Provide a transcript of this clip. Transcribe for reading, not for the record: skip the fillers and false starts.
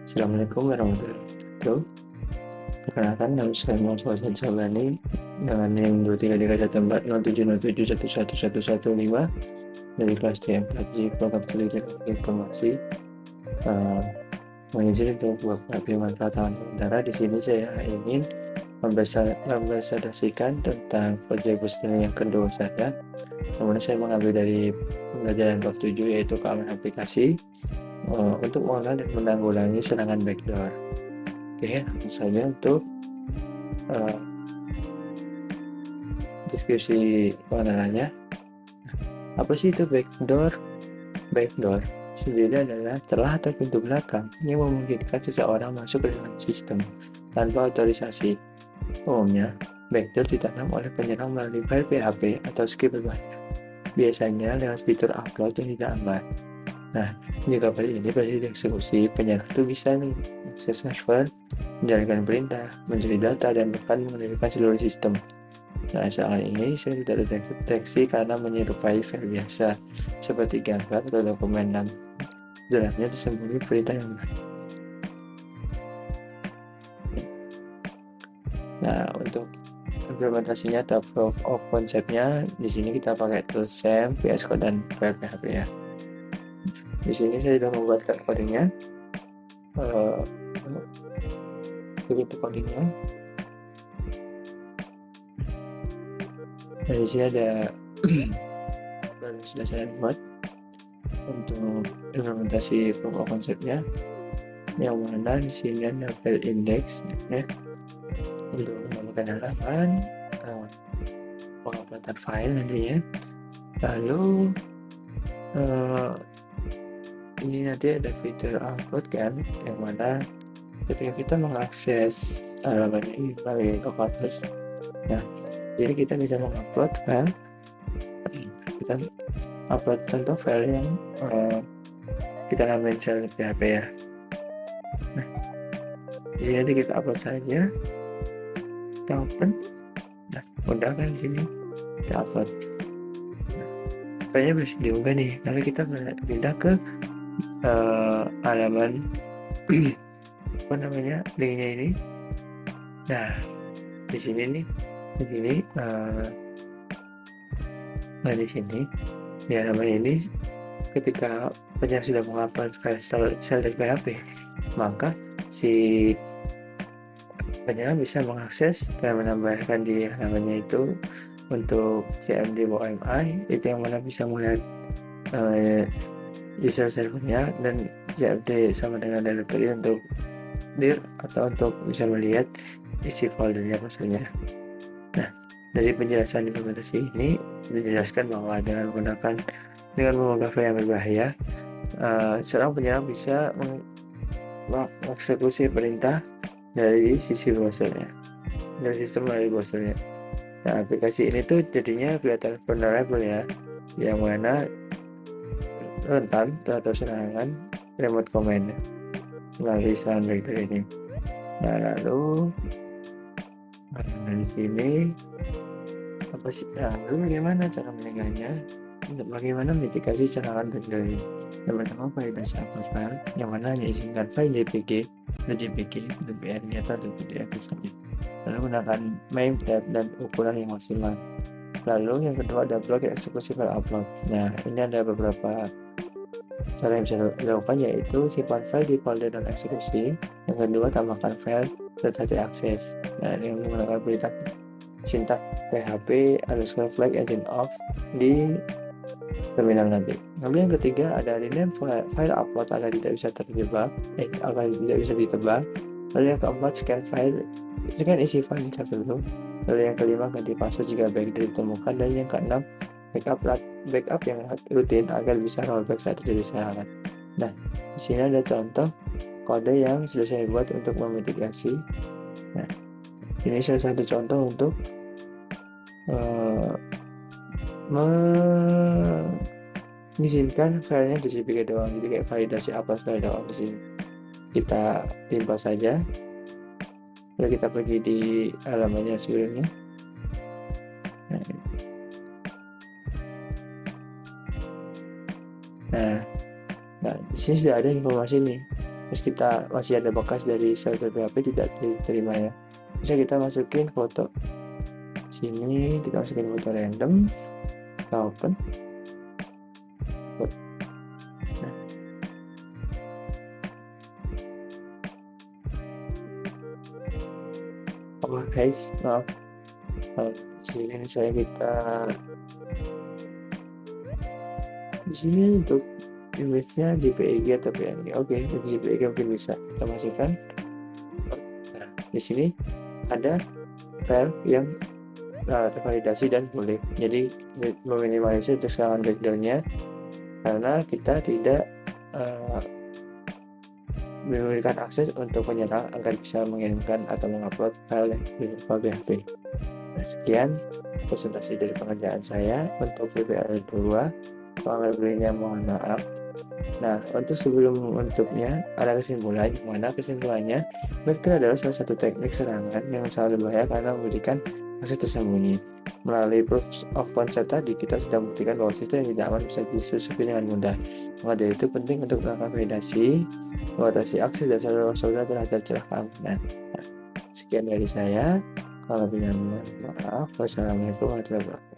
Assalamualaikum warahmatullahi wabarakatuh. Perkenalkan, nama saya Muhammad Faisal Sabani dengan NIM 23340707111115 dari kelas D4J Program Studi Teknologi Informasi. Mohon izin untuk beberapa manfaat sementara. Di sini saya ingin mempresentasikan tentang proyek studi yang kedua saya. Namun saya mengambil dari pembelajaran bab 7 yaitu keamanan aplikasi untuk mengenal dan menanggulangi serangan backdoor. Oke, langsung saja untuk diskusi pengenalannya. Apa sih itu backdoor? Backdoor sendiri adalah celah atau pintu belakang yang memungkinkan seseorang masuk ke dalam sistem tanpa otorisasi. Umumnya, backdoor ditanam oleh penyerang melalui file PHP atau script berbahaya, biasanya lewat fitur upload yang tidak aman. Nah, jika file ini berhasil dieksekusi, penyerang itu bisa mengakses server, menjalankan perintah, mencuri data, dan bahkan mengendalikan seluruh sistem. Nah, saat ini saya tidak terdeteksi karena menyerupai file biasa, seperti gambar atau dokumen dalamnya tersembunyi perintah yang baik. Nah, untuk implementasinya atau proof of concept-nya, di sini kita pakai tools SAM, VS Code, dan PHP ya. Di sini saya sudah membuat codingnya. Begitu codingnya. Nah, di sini ada dan sudah saya buat untuk implementasi proof of concept-nya, yang mana di sini ada file index ya, untuk menambahkan halaman, penguploadan file nantinya. Lalu ini nanti ada fitur upload kan, yang mana ketika kita mengakses halaman ini melalui localhost, nah jadi kita bisa mengupload file, kita upload contoh file yang kita namain shell PHP ya. Nah, di sini nanti kita upload saja, kita open, nah udah kan di sini kita upload. Nah, filenya bisa diunggah nih, lalu kita pindah ke halaman apa namanya, linknya ini. Nah, di sini nih, nah di sini di halaman ini, ketika penyerang sudah mengupload file shell.php, maka si penyerang bisa mengakses dan menambahkan di halamannya itu untuk CMD OMI, itu yang mana bisa melihat user servernya, dan CMD sama dengan directory untuk dir atau untuk bisa melihat isi foldernya maksudnya. Nah, dari penjelasan implementasi ini dijelaskan bahwa dengan mengunggah file yang berbahaya, seorang penyerang bisa mengeksekusi perintah dari sisi browsernya, dari sistem melalui browsernya. Nah, aplikasi ini tuh jadinya kelihatan vulnerable ya, yang mana rentan terhadap serangan remote command melalui serangan backdoor ini. Nah, lalu di sini apa sih? Lalu bagaimana cara menegaknya? Bagaimana mitigasi serangan backdoor ini? Yang pertama, validasi upload file, yang mana hanya izinkan file JPG, PNG atau PDF misalnya. Lalu gunakan MAME tab dan ukuran yang maksimal. Lalu yang kedua ada blok eksekusi file upload. Nah, ini ada beberapa cara yang bisa dilakukan, yaitu simpan file di folder dan eksekusi. Yang kedua, tambahkan file tetapi akses. Nah, ini menggunakan perintah sintak php _flag engine off di terminal nanti. Lalu yang ketiga ada rename file upload agar tidak bisa ditebak. Lalu yang keempat, scan isi file dulu. Lalu yang kelima, ganti password jika backdoor ditemukan. Dan yang keenam, backup yang rutin agar bisa rollback saat terjadi serangan. Nah, di sini ada contoh kode yang sudah saya buat untuk memitigasi. Nah, ini salah satu contoh untuk mengizinkan filenya di JPG doang, jadi kayak validasi upload file doang. Di sini kita timpa saja, lalu kita pergi di halamannya sebelumnya. Nah, di sini sudah ada informasi nih, terus kita masih ada bekas dari server PHP tidak diterima ya. Bisa kita masukin foto sini, kita masukin foto random, kita open. Nah, oh guys, maaf. Di sini misalnya kita di sini untuk image-nya JPEG atau PNG. Oke, JPEG mungkin bisa kita masukkan. Nah, di sini ada file yang tervalidasi dan boleh. Jadi meminimalisir kesalahan background-nya karena kita tidak memberikan akses untuk penyerang agar bisa mengirimkan atau mengupload file berupa PHP. Nah, sekian presentasi dari pengerjaan saya untuk VBR 2. Kalau lebihnya mohon maaf. Nah, untuknya ada kesimpulan, mana kesimpulannya vector adalah salah satu teknik serangan yang sangat berbahaya karena memberikan akses tersembunyi. Melalui proof of concept tadi, kita sudah membuktikan bahwa sistem yang tidak aman bisa disusupi dengan mudah. Maka dari itu penting untuk melakukan validasi, membatasi akses dan saudara-saudara terhadap celah keamanan. Nah, sekian dari saya. Kalau lebihnya mohon maaf. Wassalamualaikum warahmatullahi wabarakatuh.